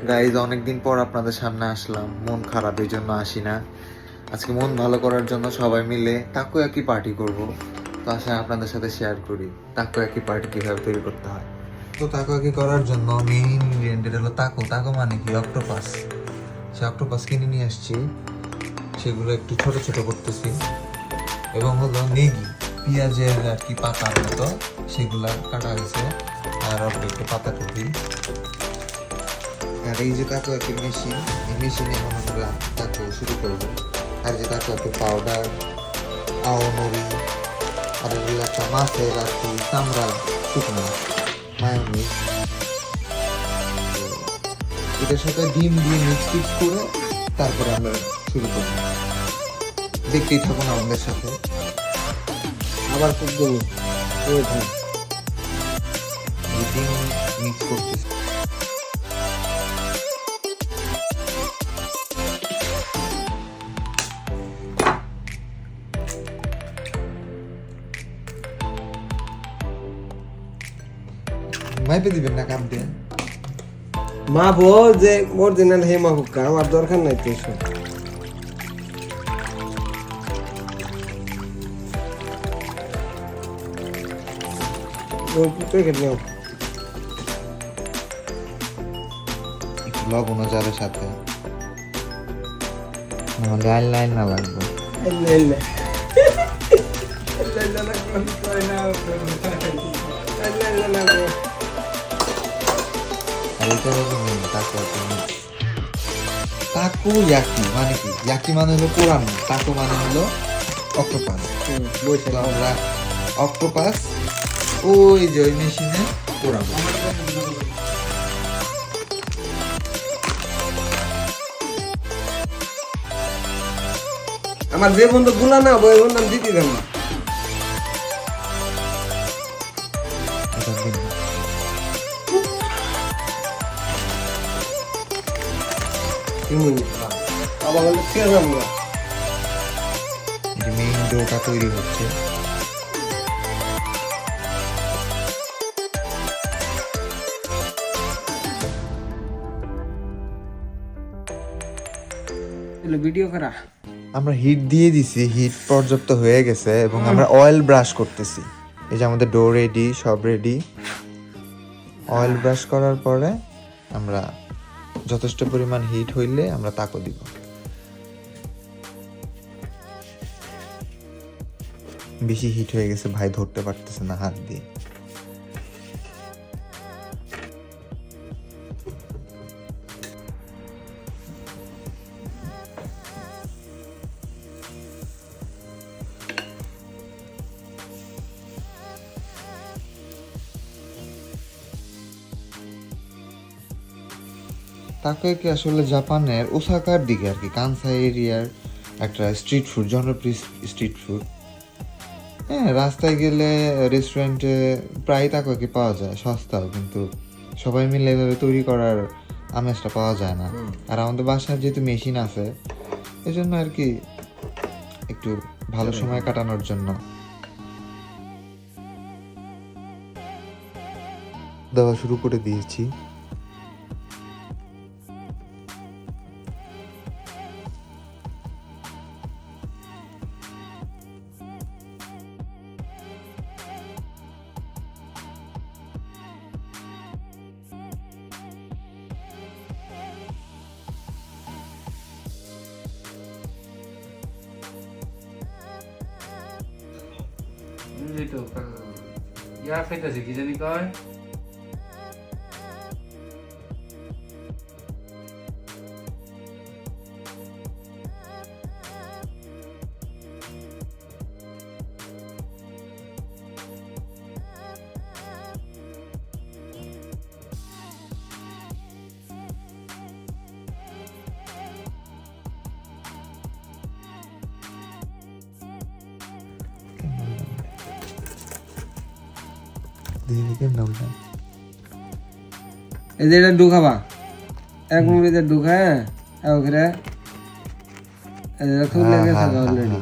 Guys অনেকদিন পর আপনাদের সামনে আসলাম, মন খারাপ এই জন্য আসি না। আজকে মন ভালো করার জন্য সবাই মিলে তাকোয়াকি পার্টি করব। তো আসলে আপনাদের সাথে শেয়ার করি তাকোয়াকি পার্টি কিভাবে তৈরি করতে হয়। তো তাকোয়াকি করার জন্য মেইন ইনগ্রিডিয়েন্ট হলো তাকো। তাকো মানে কি? অক্টোপাস। সে অক্টোপাস কিনে নিয়ে আসছি, সেগুলো একটু ছোট ছোট করতেছি। এবং হলো নেগি, পেঁয়াজের আর কি পাতার মতো, সেগুলা কাটা হয়েছে। আর অল্প একটু পাতা টুকি। আর এই যে তাকোয়াকি মেশিন, এই মেশিনে আমরা তাকো শুরু করবো। আর যে তাকোয়াকি পাউডার, আওনরি, আর এগুলো একটা মাছের আর কি চামড়া শুকনো, মায়োনিজ, এটার সাথে ডিম দিয়ে মিক্স করে তারপরে আমরা শুরু করবো। দেখতেই থাকুন আমাদের সাথে। আবার খুব দেবো ডিম মিক্স করতেছি। মাইপে দিবেন না কাপ দিয়ে। মাপো যে অরিজিনাল হে মাপুক, আমার দরকার নাই তো এসব। প্যাকেট নাও। একটু লবণও যাবে সাথে, নাহলে লাইন লাইন না লাগবে। আর এটা হলো মেন তাকোয়াকি মিক্স। তাকোয়াকি মানে কি? ইয়াকি মানে হলো পোড়ানো, তাকো মানে হলো অক্টোপাস। তো আমরা অক্টোপাস ওই যে ওই মেশিনে পোড়াবো। আমার যে বন্ধু গুলা না বই বন্ধু দিতে দেন না। এটা দিন। আবার বলে কে জানবো এই যে মেইন ডোটা তৈরি হচ্ছে। ভিডিও করা। আমরা হিট দিয়ে দিছি, হিট পর্যাপ্ত হয়ে গেছে এবং আমরা অয়েল ব্রাশ করতেছি। এই যে আমাদের ডো রেডি, সব রেডি। অয়েল ব্রাশ করার পরে আমরা যথেষ্ট পরিমাণ হিট হইলে আমরা তাকো দিব। বেশি হিট হয়ে গেছে, ভাই ধরতে পারতেছে না হাত দিয়ে। তাকোয়াকি আসলে জাপানের ওসাকার দিকে আর কি, কানসাই এরিয়ার একটা স্ট্রিট ফুড, জনপ্রিয় স্ট্রিট ফুড। হ্যাঁ, রাস্তায় গেলে রেস্টুরেন্টে প্রায় তাকোয়াকি পাওয়া যায়, সস্তাও, কিন্তু সবাই মিলে এভাবে তৈরি করার আমেজটা পাওয়া যায় না। আর আমাদের বাসায় যেহেতু মেশিন আছে, এই জন্য আর কি একটু ভালো সময় কাটানোর জন্য দেওয়া শুরু করে দিয়েছি। ইয়া খাইতেছে কি জানি কয় এই যে এটা ঢুকাবা, এক মিনিটে ঢুকায় ওখানে খুলে গেছে অলরেডি।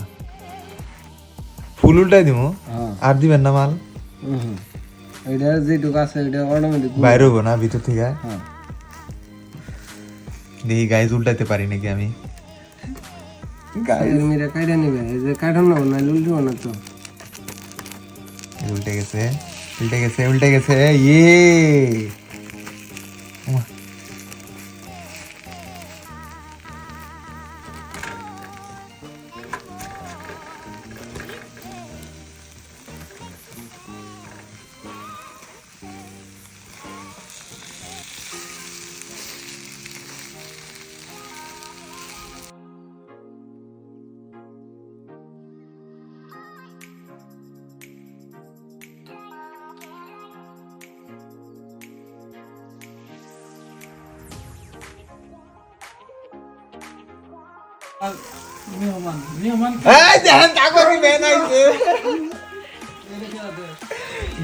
ফুল উল্টাই দিব, আর দিবেন না মাল। এটা যেটুকু আছে এটা অটোমেটিক বাইরে হবো না ভিতর থেকে। হ্যাঁ দেখি গাইজ উল্টাতে পারি নাকি আমি গাইজ মেয়েরা কাইটা নিবে এই যে কাইটা না না লুলটিও না তো উল্টে গেছে উল্টে গেছে উল্টে গেছে ইয়ে ওমা। এই দেখেন তাকো কি বেন আইছে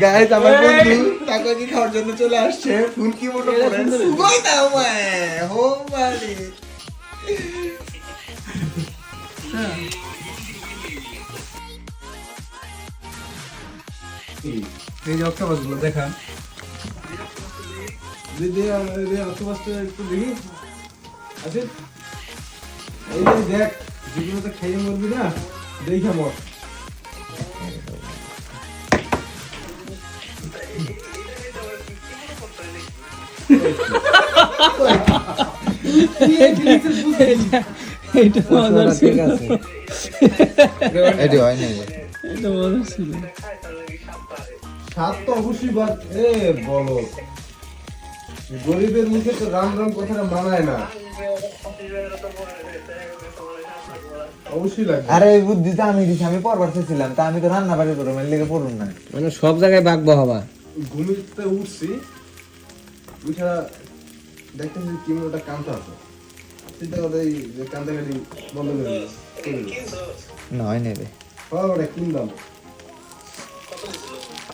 গাইস আমার বন্ধু তাকো কি খাওয়ার জন্য চলে আসছে ফুল কি মনে করে কই দাও মে হো মারি এই যে অক্টোপাস গুলো দেখা দিদি এই অক্টোপাসটা একটু দেখি আছে এই যে দেখ যেগুলো তো খেয়ে মরবি না দেখে মর এটা মজার ছিল ঠিক আছে এডি হয় না এটা মজার ছিল স্বাদ তো অবশ্যই বাদ এ বলো গরিবের মুখে তো রাম রাম কথাটা মানায় না অবশ্যই লাগবে আরে এই বুদ্ধিটা আমি দিছি আমি পরবার চাইছিলাম তা আমি তো রান্না বাড়ি করব এর লেগে পড়ুন না মানে সব জায়গায় বাগবা হবা ঘুমিতে উঠছি উঠা দেখতেছি কি মনে কামটা আছে চিন্তা করে এই যে কান্দা গাড়ি বন্ধ করে দিল না হয় না রে হ্যাঁ ওটা কিনলাম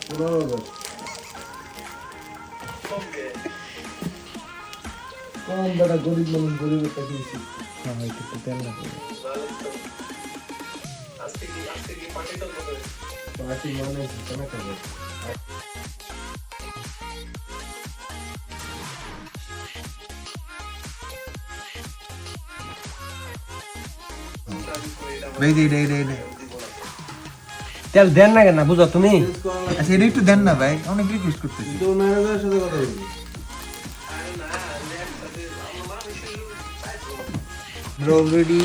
15,000 কম বেটা গরিব মানুষ গরিবের কাছে দিচ্ছি হ্যাঁ একটু তেল না পার্টি মানে কেনা করবে ভাই দে দে দে দে তেল দেন না কেন বুঝো তুমি আচ্ছা এটা একটু দেন না ভাই অনেক রিকোয়েস্ট করতেছি তো ম্যানেজারের সাথে কথা বলবি অলরেডি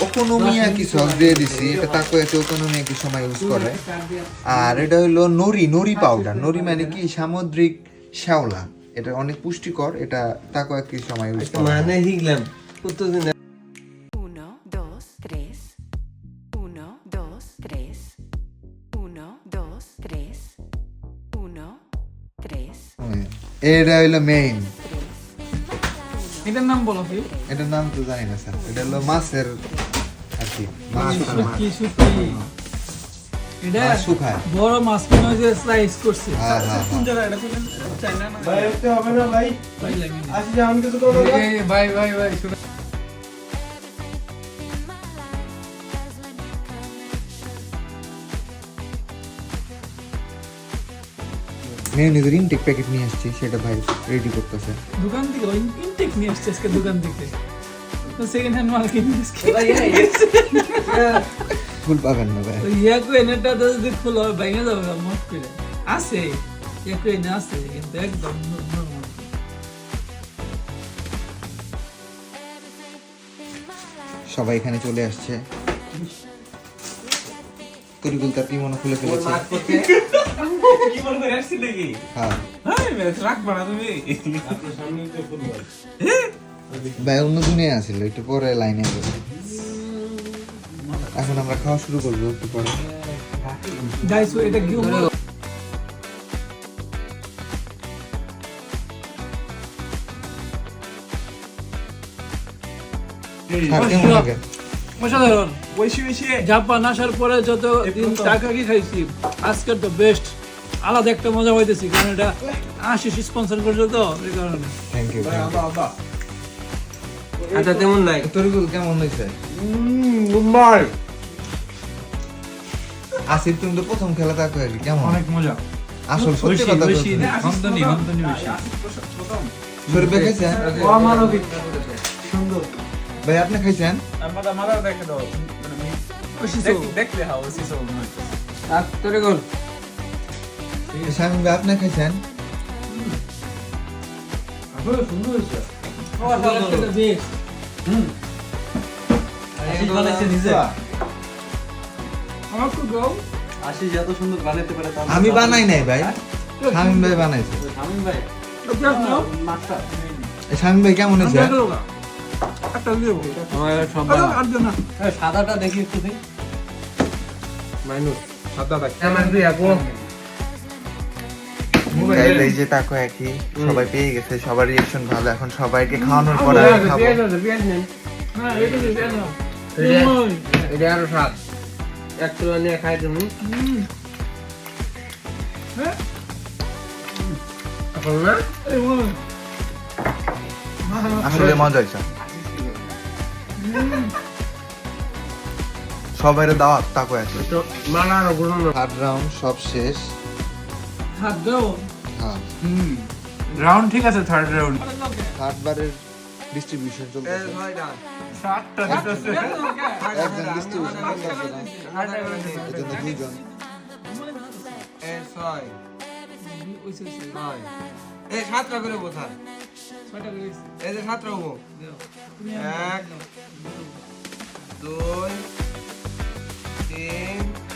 ওকোনোমিয়াকি সস দিয়ে দিছি এটা তাকো এত ওকোনোমিয়াকি সময় ইউজ করে আর এটা হলো নরি নরি পাউডার নরি মানে কি সামুদ্রিক শ্যাওলা এটা অনেক পুষ্টিকর এটা তাকো একই সময় ইউজ করে মানে হিগলাম কতদিন 1, 2, 3. 1, 2, 3. 1, 2, 3. 1, 3. এটা হলো মেইন এটার নাম বলো কি এটার নাম তো জানি না স্যার এটা হলো মাছের আর কি মাছ শুটকি শুটকি এটা মাছ শুকায় বড় মাছ কিনে যে স্লাইস করছে হ্যাঁ হ্যাঁ কোন জায়গা এটা কোন চাইনা না ভাই একটু হবে না ভাই ভাই লাগে আসি যে আমি কিছু করবো না ভাই ভাই ভাই শুনে মেয়োনিজের ইনটেক প্যাকেট নিয়ে আসছি সেটা ভাই রেডি করতেছে দোকান থেকে ওই ইনটেক নিয়ে আসছে আজকে দোকান থেকে তো সেকেন্ড হ্যান্ড মাল কিনে আসছে ফুল পাবেন না ভাই ওই ইয়াকু এনেটা তো যদি ফুল হয় ভেঙে যাবে মত করে আছে ইয়াকু এনে আছে কিন্তু একদম নরমাল সবাই এখানে চলে আসছে তরিকুল তার কি মনে খুলে ফেলেছে কি মনে করে আসছি নাকি হ্যাঁ হ্যাঁ বেশ রাখবা না তুমি ভাই অন্য দুনিয়া আসছিল একটু পরে লাইনে আসবে এখন আমরা খাওয়া শুরু করবো একটু পরে গাইস এটা কি স্যার কেমন লাগে অসাধারণ বেশি বেশি জাপান আসার পরে যত দিন টাকা কি খাইছি আজকের তো বেস্ট আলাদা একটা মজা হইতেছি কারণ এটা আশিস স্পন্সর করছে তো এই কারণে থ্যাংক ইউ আচ্ছা তেমন নাই তরিকুল কেমন হয়েছে মুম্বাই আসিফ তুমি তো প্রথম খেলা তাকে আর কি কেমন অনেক মজা আসল সত্যি কথা বেশি বলছো হন্তনি হন্তনি বেশি শরীর দেখেছে অমানবিক সুন্দর ভাই আপনি খাইছেন? মাথা দেখে দাও দেখলে হাও সিসো তোরে গোল শামিম ভাই আপনি খাইছেন? আসলে সুন্দর হয়েছে আশিস বানাইছে নিজে আমার তো গাও আশিস এত সুন্দর বানাইতে পারে আমি বানাই নাই ভাই, শামিম ভাই বানাইছে। শামিম ভাই প্লাস নাও মাছটা এই শামিম ভাই কেমন হয়েছে? একটা দেবো আমার সব আর দেও না সাদাটা দেখি একটু দিই মাইনুস সাদা দেখ আমার দুই আপু Guys, এই যে তাকো একই সবাই পেয়ে গেছে, সবার রিঅ্যাকশন ভালো। এখন সবাইকে খাওয়ানোর পর আমি খাবো। না এটা দিয়ে নাও এটা আরো স্বাদ একটু নিয়ে খাই তুমি এখন না এই মনে আসলে মজা হয়েছে। সবাই দাওয়াত তাকো একই। তো মালা আর গুণ থার্ড রাউন্ড সব শেষ। হাত দাও হ্যাঁ, রাউন্ড ঠিক আছে থার্ড রাউন্ড থার্ড বারের ডিস্ট্রিবিউশন চলতেছে। সাতটা দিতেছে একজন ডিস্ট্রিবিউশন করতেছে না, এজন্য দুইজন। এই সাতটা করে বোঝা ছয়টা করেছি এই যে সাতটা হবো তুমি 1 2 3